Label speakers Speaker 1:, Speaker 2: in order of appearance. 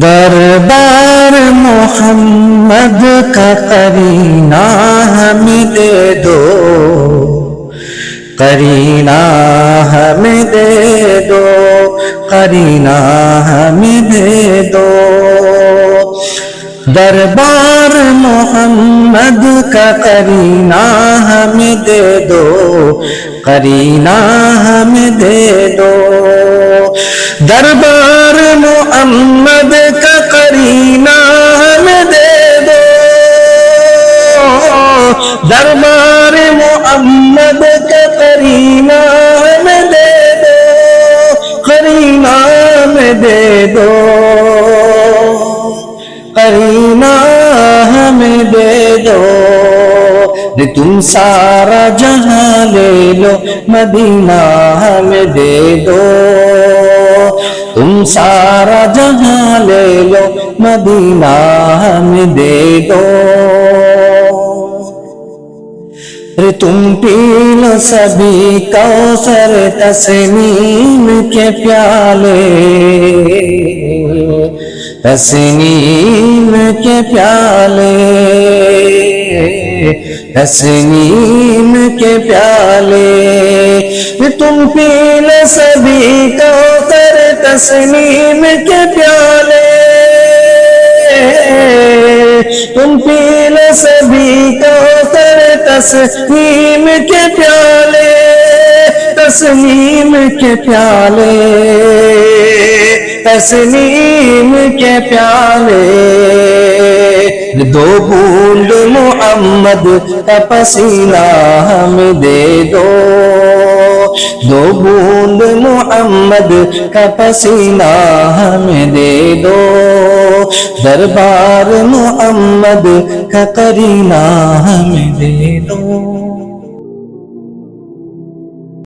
Speaker 1: दरबार मोहम्मद का करीना हमें दे दो, करीना हमें दे दो, करीना हमें दे दो। दरबार मोहम्मद का करीना हमें दे दो, करीना हमें दे दो। दरबार मोहम्मद का करीना हमें दे दो, दरबार मोहम्मद का करीना हमें दे दो, करीना हमें दे दो, करीना हमें दे दो। तुम सारा जहां ले लो, मदीना हमें दे दो। तुम सारा जहां ले लो, मदीना हमें दे दो। तुम पी लो सभी कौसर तस्नीम के प्याले, तस्नीम के प्याले, तस्नीम के प्याले। तुम पी लो सभी कौसर तस्नीम के प्याले, तुम पी लो सभी कौसर तस्नीम के प्याले, तस्नीम के प्याले, तस्नीम के प्याले। दो बूंद मोहम्मद का पसीना हमें दे दो, दो बूंद मोहम्मद का पसीना हमें दे दो। दरबार मोहम्मद का करीना हमें दे दो।